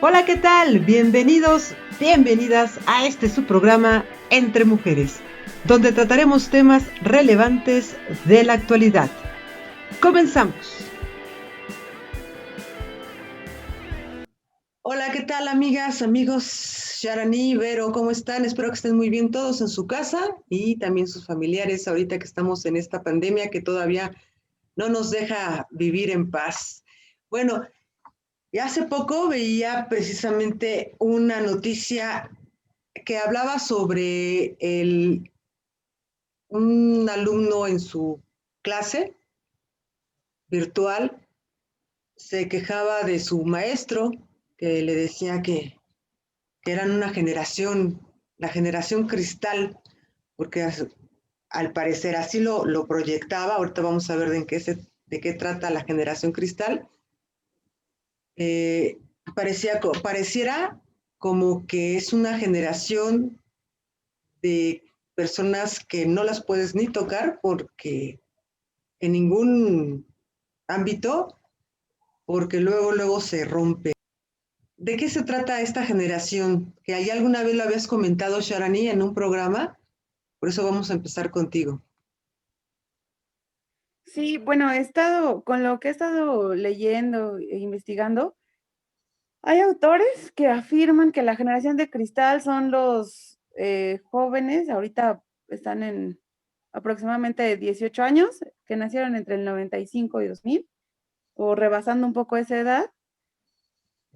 Hola, ¿qué tal? Bienvenidos, bienvenidas a este su programa Entre Mujeres, donde trataremos temas relevantes de la actualidad. Comenzamos. Hola, ¿qué tal, amigas, amigos? Sharani, Vero, ¿cómo están? Espero que estén muy bien todos en su casa y también sus familiares ahorita que estamos en esta pandemia que todavía no nos deja vivir en paz. Bueno, y hace poco veía precisamente una noticia que hablaba sobre un alumno en su clase virtual se quejaba de su maestro, que le decía que eran una generación, la generación cristal, porque al parecer así lo proyectaba. Ahorita vamos a ver de qué trata la generación cristal. Eh, pareciera como que es una generación de personas que no las puedes ni tocar porque en ningún ámbito, porque luego se rompe. ¿De qué se trata esta generación? Que ahí alguna vez lo habías comentado, Sharani, en un programa, por eso vamos a empezar contigo. Sí, bueno, con lo que he estado leyendo e investigando, hay autores que afirman que la generación de cristal son los jóvenes, ahorita están en aproximadamente 18 años, que nacieron entre el 95 y 2000, o rebasando un poco esa edad,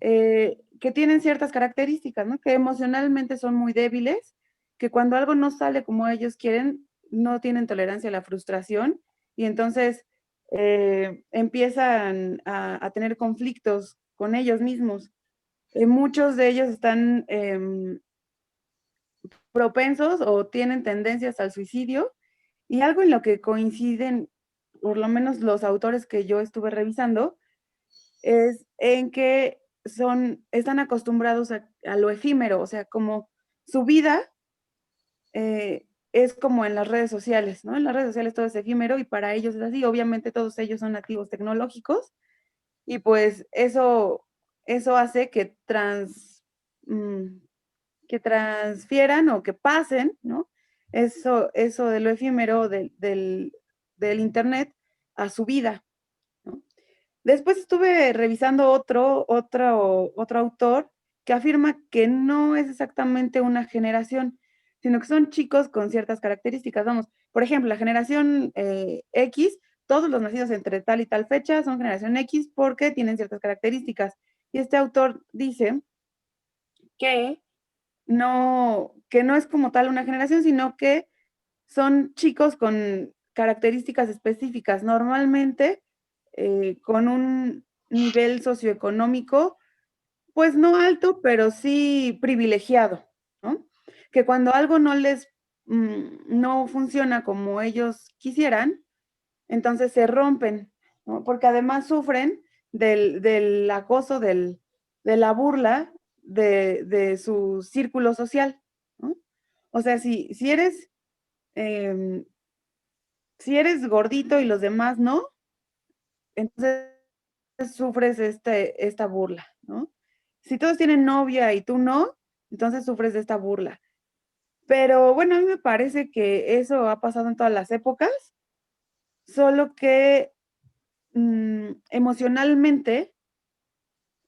que tienen ciertas características, ¿no? Que emocionalmente son muy débiles, que cuando algo no sale como ellos quieren, no tienen tolerancia a la frustración y entonces empiezan a tener conflictos con ellos mismos. Muchos de ellos están propensos o tienen tendencias al suicidio y algo en lo que coinciden, por lo menos los autores que yo estuve revisando, es en que están acostumbrados a lo efímero, o sea, como su vida es como en las redes sociales, ¿no? En las redes sociales todo es efímero y para ellos es así. Obviamente todos ellos son nativos tecnológicos y pues eso hace mm, que transfieran o que pasen, ¿no? Eso de lo efímero del Internet a su vida, ¿no? Después estuve revisando otro autor que afirma que no es exactamente una generación, sino que son chicos con ciertas características. Vamos, por ejemplo, la generación X, todos los nacidos entre tal y tal fecha son generación X porque tienen ciertas características. Y este autor dice que que no es como tal una generación, sino que son chicos con características específicas, normalmente con un nivel socioeconómico, pues no alto, pero sí privilegiado, ¿no? Que cuando algo no funciona como ellos quisieran, entonces se rompen, ¿no? Porque además sufren del acoso, de la burla de su círculo social, ¿no? O sea, em, si eres gordito y los demás no, entonces sufres esta burla, ¿no? Si todos tienen novia y tú no, entonces sufres de esta burla. Pero bueno, a mí me parece que eso ha pasado en todas las épocas, solo que emocionalmente,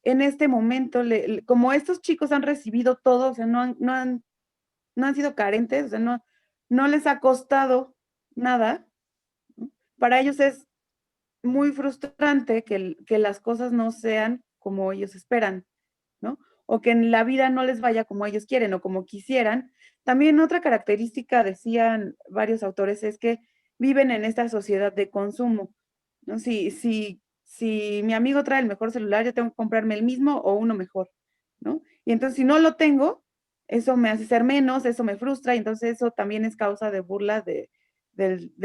en este momento, como estos chicos han recibido todo, o sea, no han sido carentes, o sea, no les ha costado nada, ¿no? Para ellos es muy frustrante que las cosas no sean como ellos esperan, ¿no? O que en la vida no les vaya como ellos quieren o como quisieran. También otra característica, decían varios autores, es que viven en esta sociedad de consumo, ¿no? Si mi amigo trae el mejor celular, yo tengo que comprarme el mismo o uno mejor, ¿no? Y entonces, si no lo tengo, eso me hace ser menos, eso me frustra, y entonces eso también es causa de burla de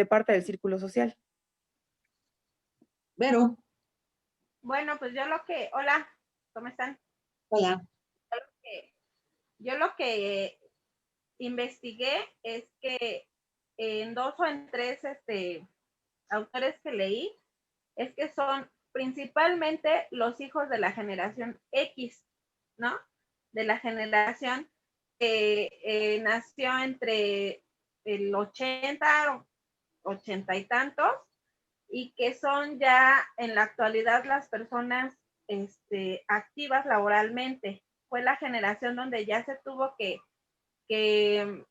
parte del círculo social. Vero, Bueno, pues hola, ¿cómo están? hola. Eh, Yo lo que investigué es que en dos o en tres autores que leí, es que son principalmente los hijos de la generación X. ¿no? De la generación que nació entre el 80, 80 y tantos, y que son ya en la actualidad las personas activas laboralmente. Fue la generación donde ya se tuvo que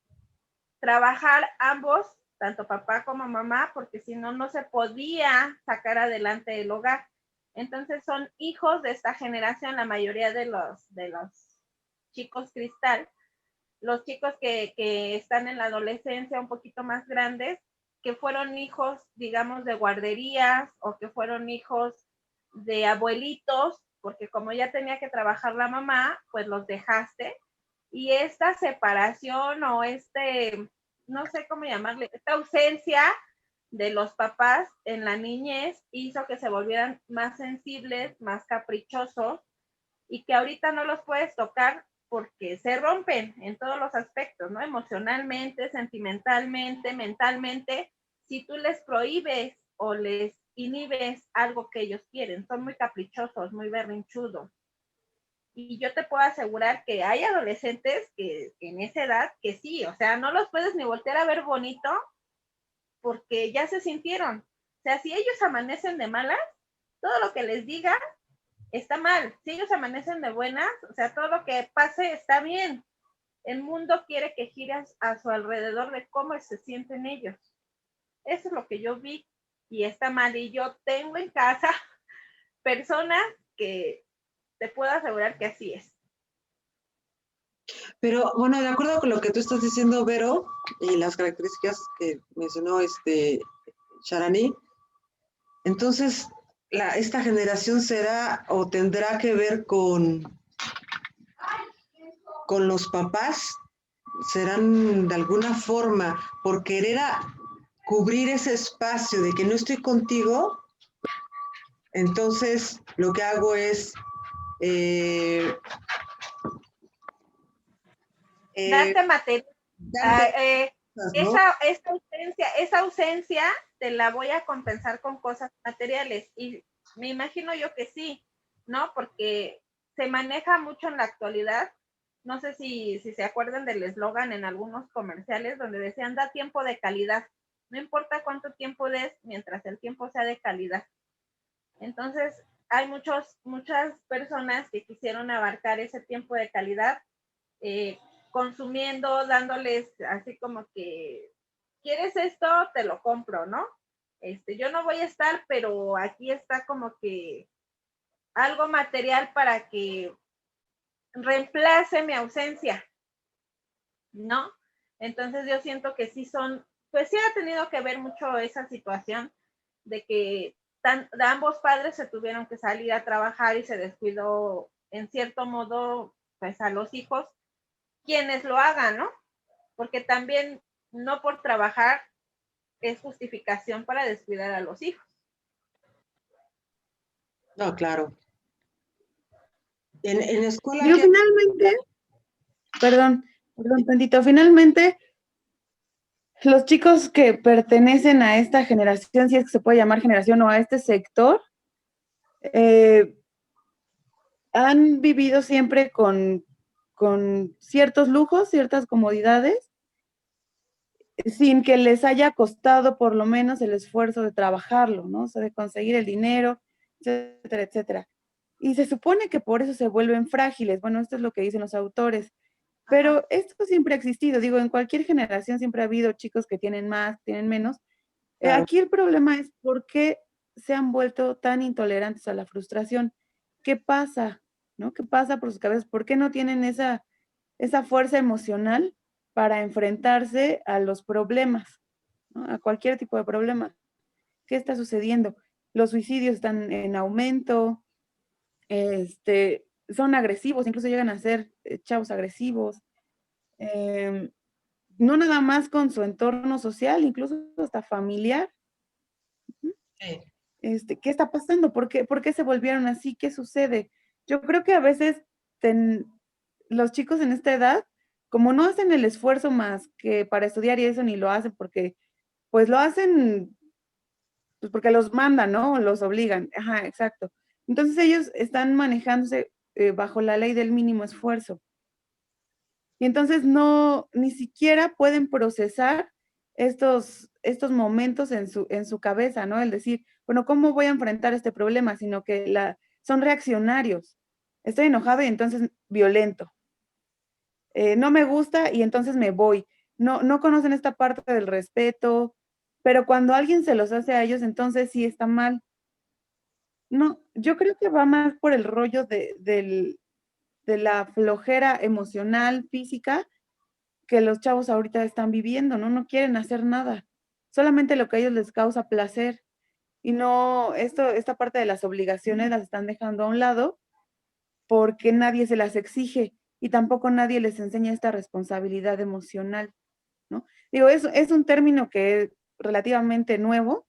trabajar ambos, tanto papá como mamá, porque si no, no se podía sacar adelante el hogar. Entonces son hijos de esta generación, la mayoría de los chicos cristal, los chicos que están en la adolescencia un poquito más grandes, que fueron hijos, digamos, de guarderías o que fueron hijos de abuelitos, porque como ya tenía que trabajar la mamá, pues los dejaste. Y esta separación o no sé cómo llamarle, esta ausencia de los papás en la niñez hizo que se volvieran más sensibles, más caprichosos, y que ahorita no los puedes tocar porque se rompen en todos los aspectos, ¿no? Emocionalmente, sentimentalmente, mentalmente. Si tú les prohíbes o les inhibes algo que ellos quieren, son muy caprichosos, muy berrinchudos. Y yo te puedo asegurar que hay adolescentes que en esa edad que sí, o sea, no los puedes ni voltear a ver bonito porque ya se sintieron. O sea, si ellos amanecen de malas, todo lo que les diga está mal. Si ellos amanecen de buenas, o sea, todo lo que pase está bien. El mundo quiere que gires a su alrededor de cómo se sienten ellos. Eso es lo que yo vi y está mal. Y yo tengo en casa personas que te puedo asegurar que así es. Pero bueno, de acuerdo con lo que tú estás diciendo, Vero, y las características que mencionó Sharani, entonces esta generación será o tendrá que ver con los papás, serán de alguna forma por querer cubrir ese espacio de que no estoy contigo, entonces lo que hago es darte material. ¿no? Esa ausencia te la voy a compensar con cosas materiales. Y me imagino yo que sí, ¿no? Porque se maneja mucho en la actualidad. No sé si se acuerdan del eslogan en algunos comerciales donde decían, da tiempo de calidad. No importa cuánto tiempo des, mientras el tiempo sea de calidad. Entonces, hay muchas personas que quisieron abarcar ese tiempo de calidad, consumiendo, dándoles así como que, ¿quieres esto? Te lo compro, ¿no? Yo no voy a estar, pero aquí está como que algo material para que reemplace mi ausencia, ¿no? Entonces yo siento que sí pues sí ha tenido que ver mucho esa situación de que de ambos padres se tuvieron que salir a trabajar y se descuidó en cierto modo pues a los hijos, quienes lo hagan, ¿no? Porque también no por trabajar es justificación para descuidar a los hijos. No, claro. En escuela... Yo finalmente, perdón, tantito, finalmente los chicos que pertenecen a esta generación, si es que se puede llamar generación o a este sector, han vivido siempre con ciertos lujos, ciertas comodidades, sin que les haya costado por lo menos el esfuerzo de trabajarlo, ¿no? O sea, de conseguir el dinero, etcétera, etcétera. Y se supone que por eso se vuelven frágiles. Bueno, esto es lo que dicen los autores. Pero esto siempre ha existido. Digo, en cualquier generación siempre ha habido chicos que tienen más, tienen menos. Claro. Aquí el problema es por qué se han vuelto tan intolerantes a la frustración. ¿Qué pasa? ¿No? ¿Qué pasa por sus cabezas? ¿Por qué no tienen esa fuerza emocional para enfrentarse a los problemas, ¿no? A cualquier tipo de problema? ¿Qué está sucediendo? Los suicidios están en aumento, son agresivos, incluso llegan a ser chavos agresivos. No nada más con su entorno social, incluso hasta familiar. Sí. ¿Qué está pasando? ¿Por qué se volvieron así? ¿Qué sucede? Yo creo que a veces los chicos en esta edad, como no hacen el esfuerzo más que para estudiar y eso ni lo hacen porque, pues lo hacen, pues porque los mandan, ¿no? Los obligan. Ajá, exacto. Entonces ellos están manejándose bajo la ley del mínimo esfuerzo. Y entonces no, ni siquiera pueden procesar estos momentos en su cabeza, ¿no? El decir, bueno, ¿cómo voy a enfrentar este problema? Sino que son reaccionarios. Estoy enojado y entonces violento. No me gusta y entonces me voy. No conocen esta parte del respeto, pero cuando alguien se los hace a ellos, entonces sí está mal. No, yo creo que va más por el rollo de la flojera emocional, física, que los chavos ahorita están viviendo, ¿no? No quieren hacer nada, solamente lo que a ellos les causa placer. Y no, esta parte de las obligaciones las están dejando a un lado porque nadie se las exige y tampoco nadie les enseña esta responsabilidad emocional, ¿no? Digo, es un término que es relativamente nuevo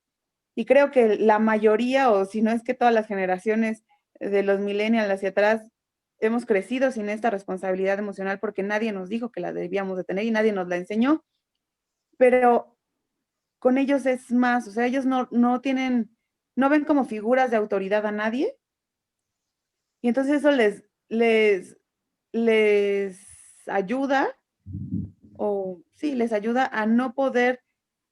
y creo que la mayoría, o si no es que todas las generaciones de los millennials hacia atrás, hemos crecido sin esta responsabilidad emocional porque nadie nos dijo que la debíamos de tener y nadie nos la enseñó, pero con ellos es más, o sea, ellos no tienen, no ven como figuras de autoridad a nadie y entonces eso les ayuda, o sí, les ayuda a no poder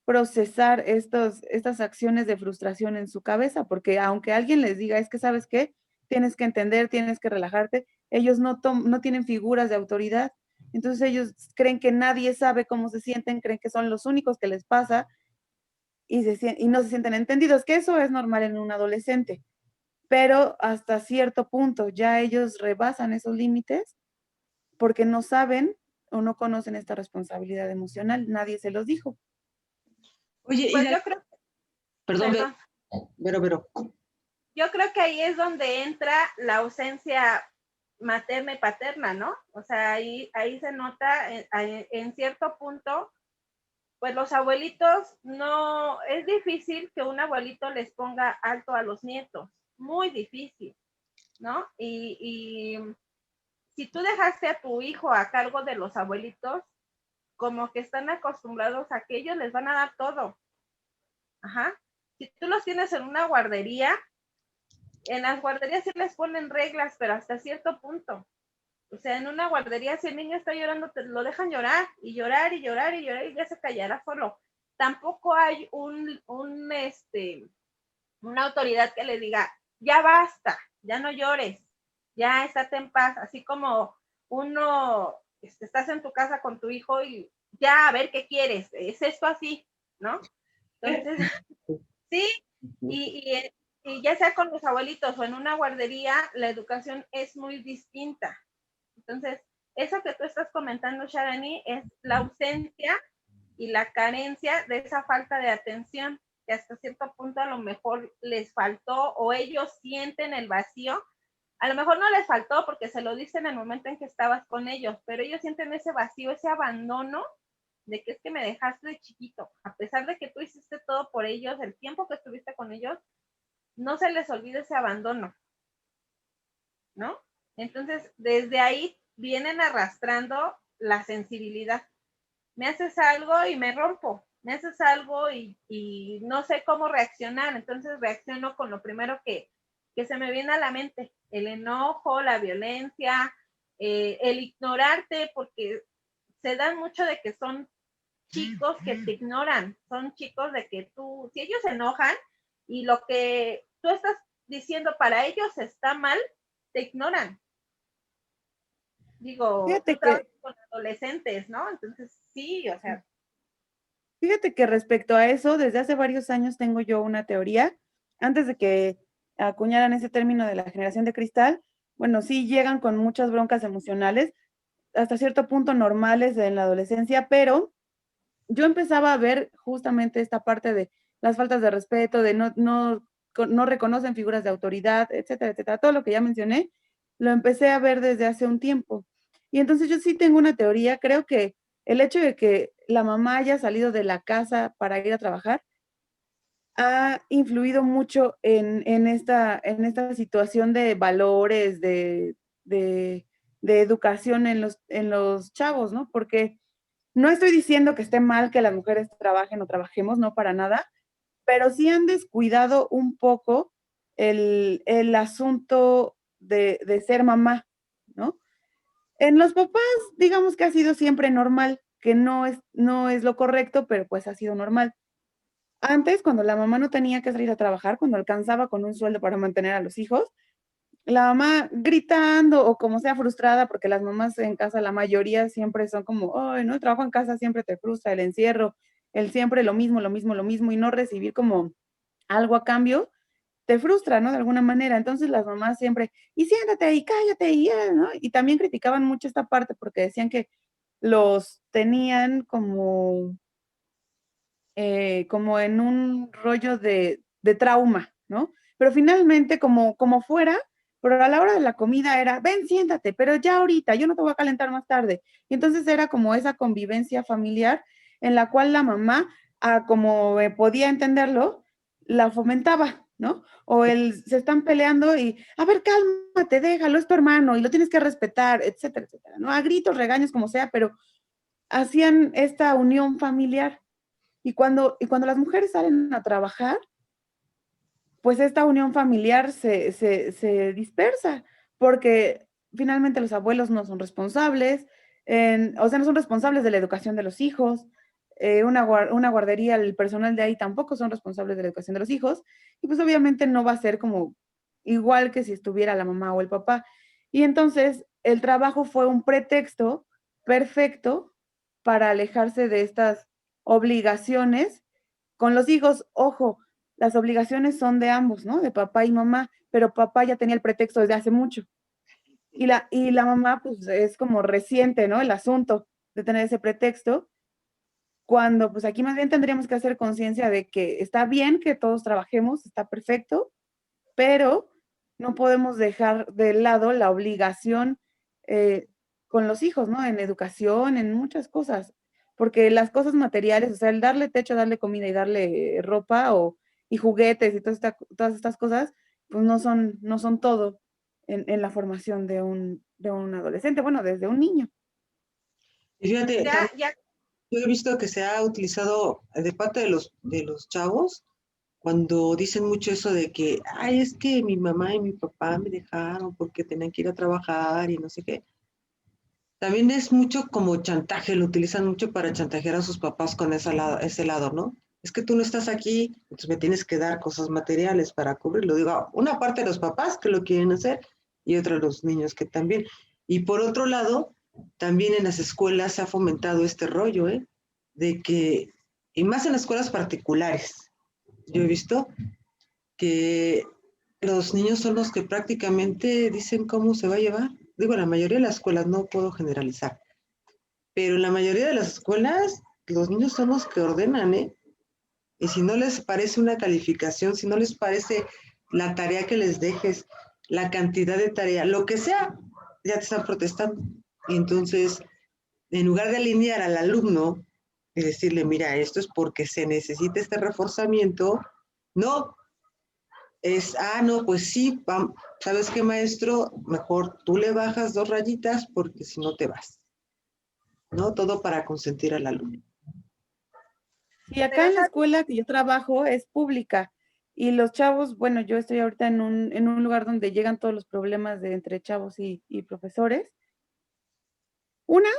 procesar estas acciones de frustración en su cabeza, porque aunque alguien les diga, es que sabes qué, tienes que entender, tienes que relajarte, ellos no tienen figuras de autoridad. Entonces ellos creen que nadie sabe cómo se sienten, creen que son los únicos que les pasa y no se sienten entendidos, que eso es normal en un adolescente, pero hasta cierto punto ya ellos rebasan esos límites porque no saben o no conocen esta responsabilidad emocional, nadie se los dijo. Oye, Pues yo creo, perdón, perdón, pero. yo creo que ahí es donde entra la ausencia materna y paterna, ¿no? O sea, ahí se nota en cierto punto, pues los abuelitos no, es difícil que un abuelito les ponga alto a los nietos, muy difícil, ¿no? Y si tú dejaste a tu hijo a cargo de los abuelitos, como que están acostumbrados a que ellos les van a dar todo. Ajá. Si tú los tienes en una guardería, en las guarderías sí les ponen reglas, pero hasta cierto punto. O sea, en una guardería, si el niño está llorando, te lo dejan llorar y llorar y llorar y llorar y ya se callará solo. Tampoco hay una autoridad que le diga, ya basta, ya no llores, ya estate en paz. Así como uno, estás en tu casa con tu hijo y ya, a ver qué quieres, es esto así, ¿no? Entonces, sí, y ya sea con los abuelitos o en una guardería, la educación es muy distinta. Entonces, eso que tú estás comentando, Sharani, es la ausencia y la carencia de esa falta de atención, que hasta cierto punto a lo mejor les faltó o ellos sienten el vacío. A lo mejor no les faltó porque se lo dicen en el momento en que estabas con ellos, pero ellos sienten ese vacío, ese abandono de que es que me dejaste de chiquito. A pesar de que tú hiciste todo por ellos, el tiempo que estuviste con ellos, no se les olvida ese abandono, ¿no? Entonces, desde ahí vienen arrastrando la sensibilidad. Me haces algo y me rompo, me haces algo y no sé cómo reaccionar, entonces reacciono con lo primero que se me viene a la mente, el enojo, la violencia, el ignorarte, porque se dan mucho de que son chicos que te ignoran, son chicos de que tú, si ellos se enojan y lo que tú estás diciendo para ellos está mal, te ignoran. Digo, tú trabajas con adolescentes, ¿no? Entonces, sí, o sea. Fíjate que respecto a eso, desde hace varios años tengo yo una teoría, antes de que acuñaran ese término de la generación de cristal, bueno, sí llegan con muchas broncas emocionales, hasta cierto punto normales en la adolescencia, pero yo empezaba a ver justamente esta parte de las faltas de respeto, de no reconocen figuras de autoridad, etcétera, etcétera. Todo lo que ya mencioné, lo empecé a ver desde hace un tiempo. Y entonces yo sí tengo una teoría, creo que el hecho de que la mamá haya salido de la casa para ir a trabajar ha influido mucho en esta situación de valores, de educación en los chavos, ¿no? Porque no estoy diciendo que esté mal que las mujeres trabajen o trabajemos, no para nada, pero sí han descuidado un poco el asunto de ser mamá, En los papás, digamos que ha sido siempre normal, que no es lo correcto, pero pues ha sido normal. Antes, cuando la mamá no tenía que salir a trabajar, cuando alcanzaba con un sueldo para mantener a los hijos, la mamá gritando o como sea frustrada, porque las mamás en casa, la mayoría siempre son como, ay, no, el trabajo en casa siempre te frustra, el encierro, el siempre lo mismo, lo mismo, lo mismo, y no recibir como algo a cambio, te frustra, ¿no? De alguna manera. Entonces las mamás siempre, y siéntate y cállate, y, ¿no? Y también criticaban mucho esta parte porque decían que los tenían como en un rollo de trauma, ¿no? Pero finalmente, como fuera, pero a la hora de la comida era, ven, siéntate, pero ya ahorita, yo no te voy a calentar más tarde. Y entonces era como esa convivencia familiar en la cual la mamá, como podía entenderlo, la fomentaba, ¿no? O se están peleando y, a ver, cálmate, déjalo, es tu hermano y lo tienes que respetar, etcétera, etcétera, ¿no? A gritos, regaños, como sea, pero hacían esta unión familiar. Y cuando las mujeres salen a trabajar, pues esta unión familiar se dispersa, porque finalmente los abuelos no son responsables, o sea, no son responsables de la educación de los hijos, una guardería, el personal de ahí tampoco son responsables de la educación de los hijos, y pues obviamente no va a ser como igual que si estuviera la mamá o el papá. Y entonces el trabajo fue un pretexto perfecto para alejarse de estas obligaciones con los hijos. Ojo, las obligaciones son de ambos, ¿no? De papá y mamá, pero papá ya tenía el pretexto desde hace mucho. Y la mamá, pues es como reciente, ¿no? El asunto de tener ese pretexto, cuando pues aquí más bien tendríamos que hacer conciencia de que está bien que todos trabajemos, está perfecto, pero no podemos dejar de lado la obligación eh, con los hijos, ¿no? En educación, en muchas cosas, porque las cosas materiales, o sea, el darle techo, darle comida y darle ropa y juguetes y todas estas cosas, pues no son todo en la formación de un adolescente, bueno, desde un niño. Y fíjate, Ya, también ya, yo he visto que se ha utilizado de parte de los chavos cuando dicen mucho eso de que, ay, es que mi mamá y mi papá me dejaron porque tenían que ir a trabajar y no sé qué. También es mucho como chantaje, lo utilizan mucho para chantajear a sus papás con ese lado, ¿no? Es que tú no estás aquí, entonces me tienes que dar cosas materiales para cubrirlo. Digo, una parte de los papás que lo quieren hacer y otra de los niños que también. Y por otro lado, también en las escuelas se ha fomentado este rollo, ¿eh? De que, y más en las escuelas particulares, yo he visto que los niños son los que prácticamente dicen cómo se va a llevar. Digo, la mayoría de las escuelas, no puedo generalizar, pero en la mayoría de las escuelas los niños son los que ordenan, ¿eh? Y si no les parece una calificación, si no les parece la tarea que les dejes, la cantidad de tarea, lo que sea, ya te están protestando. Y entonces, en lugar de alinear al alumno y decirle, mira, esto es porque se necesita este reforzamiento, no, no, pues sí, ¿sabes qué, maestro? Mejor tú le bajas 2 rayitas porque si no te vas, ¿no? Todo para consentir al alumno. Y pero acá en la escuela que yo trabajo es pública y los chavos, bueno, yo estoy ahorita en un lugar donde llegan todos los problemas de entre chavos y profesores. Una,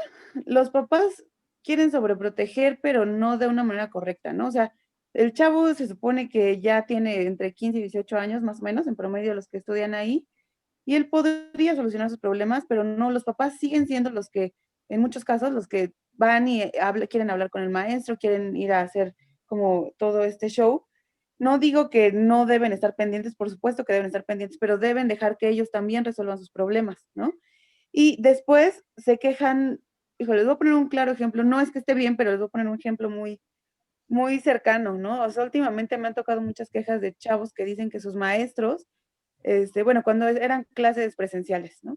los papás quieren sobreproteger, pero no de una manera correcta, ¿no? O sea, el chavo se supone que ya tiene entre 15 y 18 años, más o menos, en promedio los que estudian ahí, y él podría solucionar sus problemas, pero no, los papás siguen siendo los que, en muchos casos, los que van y quieren hablar con el maestro, quieren ir a hacer como todo este show. No digo que no deben estar pendientes, por supuesto que deben estar pendientes, pero deben dejar que ellos también resuelvan sus problemas, ¿no? Y después se quejan, híjole, les voy a poner un claro ejemplo, no es que esté bien, pero les voy a poner un ejemplo muy, muy cercano, ¿no? O sea, últimamente me han tocado muchas quejas de chavos que dicen que sus maestros, bueno, cuando eran clases presenciales, ¿no?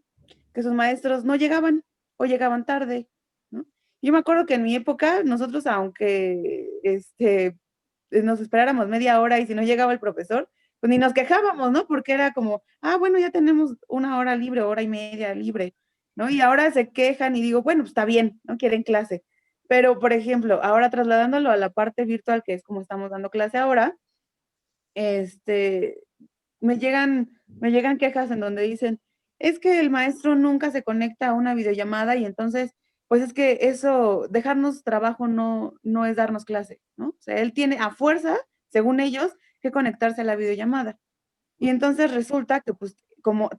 Que sus maestros no llegaban o llegaban tarde, ¿no? Yo me acuerdo que en mi época, nosotros, aunque nos esperáramos media hora y si no llegaba el profesor, pues ni nos quejábamos, ¿no? Porque era como, bueno, ya tenemos una hora libre, hora y media libre, ¿no? Y ahora se quejan y digo, bueno, pues está bien, no quieren clase. Pero, por ejemplo, ahora trasladándolo a la parte virtual, que es como estamos dando clase ahora, este, me llegan quejas en donde dicen, es que el maestro nunca se conecta a una videollamada y entonces, pues es que eso, dejarnos trabajo no es darnos clase, ¿no? O sea, él tiene a fuerza, según ellos, que conectarse a la videollamada. Y entonces resulta que, pues,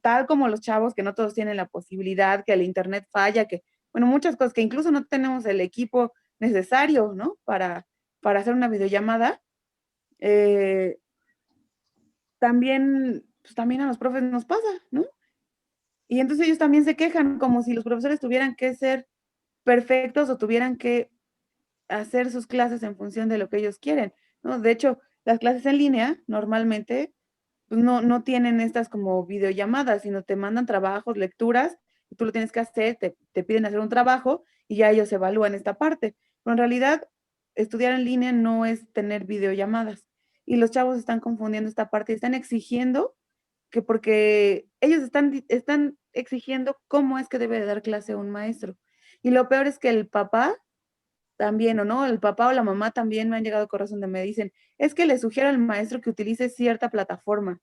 tal como los chavos, que no todos tienen la posibilidad, que el internet falla, que, bueno, muchas cosas, que incluso no tenemos el equipo necesario, ¿no? Para hacer una videollamada, eh, también, pues también a los profes nos pasa, ¿no? Y entonces ellos también se quejan, como si los profesores tuvieran que ser perfectos o tuvieran que hacer sus clases en función de lo que ellos quieren, ¿no? De hecho, las clases en línea normalmente pues no tienen estas como videollamadas, sino te mandan trabajos, lecturas, y tú lo tienes que hacer, te piden hacer un trabajo y ya ellos evalúan esta parte. Pero en realidad, estudiar en línea no es tener videollamadas. Y los chavos están confundiendo esta parte y están exigiendo que porque ellos están exigiendo cómo es que debe de dar clase un maestro. Y lo peor es que el papá también, ¿o no? El papá o la mamá también me han llegado correos donde me dicen, es que le sugiero al maestro que utilice cierta plataforma.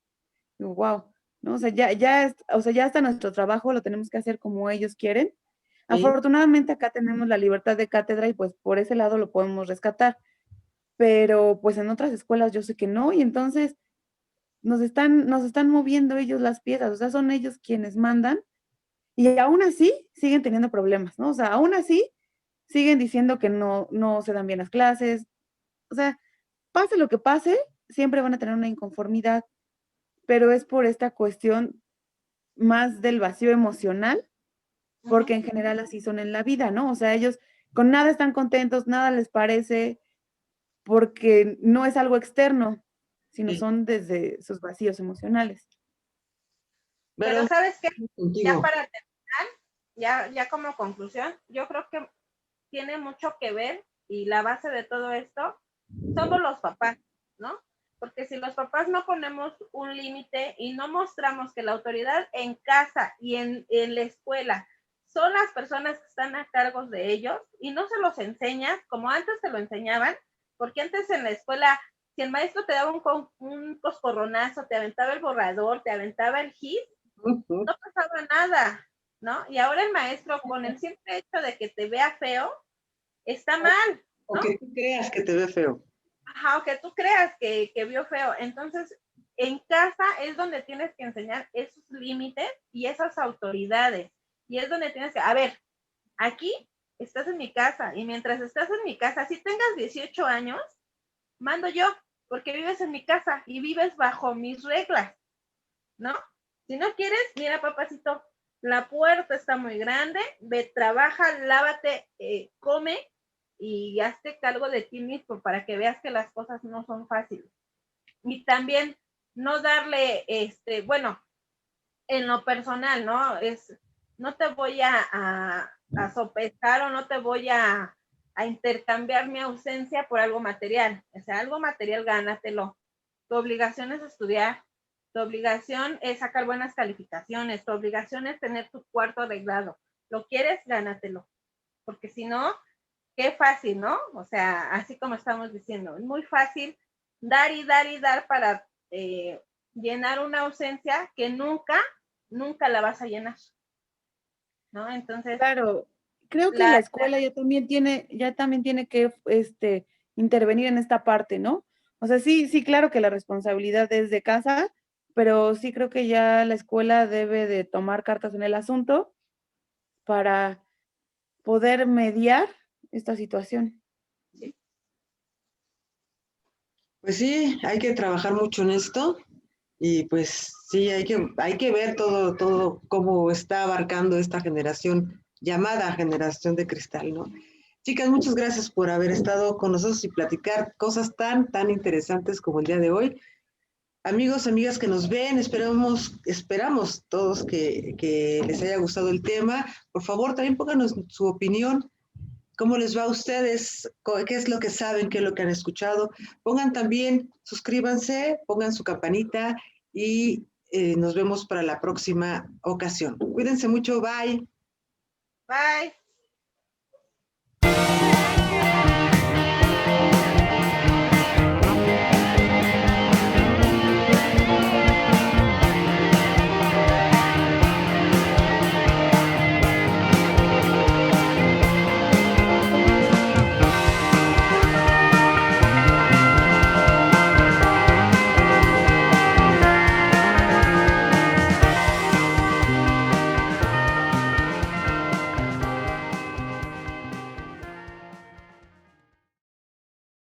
Digo, wow, ¿no? O sea, o sea, ya hasta nuestro trabajo lo tenemos que hacer como ellos quieren. Sí. Afortunadamente acá tenemos la libertad de cátedra y pues por ese lado lo podemos rescatar, pero pues en otras escuelas yo sé que no, y entonces nos están moviendo ellos las piezas, o sea, son ellos quienes mandan, y aún así siguen teniendo problemas, ¿no? O sea, aún así siguen diciendo que no se dan bien las clases, o sea, pase lo que pase, siempre van a tener una inconformidad, pero es por esta cuestión más del vacío emocional, porque en general así son en la vida, ¿no? O sea, ellos con nada están contentos, nada les parece, porque no es algo externo, sino Sí. son desde sus vacíos emocionales. Pero Vero, ¿sabes qué? Ya contigo. para terminar, ya como conclusión, yo creo que tiene mucho que ver y la base de todo esto somos los papás, ¿no? Porque si los papás no ponemos un límite y no mostramos que la autoridad en casa y en la escuela son las personas que están a cargo de ellos y no se los enseñas como antes te lo enseñaban, porque antes en la escuela, si el maestro te daba un coscorronazo, te aventaba el borrador, te aventaba el hit, no pasaba nada, ¿no? Y ahora el maestro, con el simple hecho de que te vea feo, está mal, O ¿no? que tú creas que te ve feo. Ajá, o que tú creas que vio feo. Entonces, en casa es donde tienes que enseñar esos límites y esas autoridades. Y es donde tienes que, a ver, aquí estás en mi casa y mientras estás en mi casa, si tengas 18 años, mando yo, porque vives en mi casa y vives bajo mis reglas, ¿no? Si no quieres, mira, papacito, la puerta está muy grande, ve, trabaja, lávate, come y hazte cargo de ti mismo para que veas que las cosas no son fáciles. Y también no darle, bueno, en lo personal, ¿no? No te voy a sopesar o no te voy a intercambiar mi ausencia por algo material. O sea, algo material, gánatelo. Tu obligación es estudiar, tu obligación es sacar buenas calificaciones, tu obligación es tener tu cuarto arreglado. ¿Lo quieres? Gánatelo. Porque si no, qué fácil, ¿no? O sea, así como estamos diciendo, es muy fácil dar y dar y dar para llenar una ausencia que nunca la vas a llenar, ¿no? Entonces, Claro, creo que la la, escuela ya también tiene que intervenir en esta parte, ¿no? O sea, sí, claro que la responsabilidad es de casa, pero sí creo que ya la escuela debe de tomar cartas en el asunto para poder mediar esta situación. Pues sí, hay que trabajar mucho en esto y pues sí, hay que ver todo cómo está abarcando esta generación llamada generación de cristal, ¿no? Chicas, muchas gracias por haber estado con nosotros y platicar cosas tan interesantes como el día de hoy. Amigos, amigas que nos ven, esperamos todos que les haya gustado el tema. Por favor, también pónganos su opinión. ¿Cómo les va a ustedes? ¿Qué es lo que saben? ¿Qué es lo que han escuchado? Pongan también, suscríbanse, pongan su campanita y nos vemos para la próxima ocasión. Cuídense mucho, bye. bye.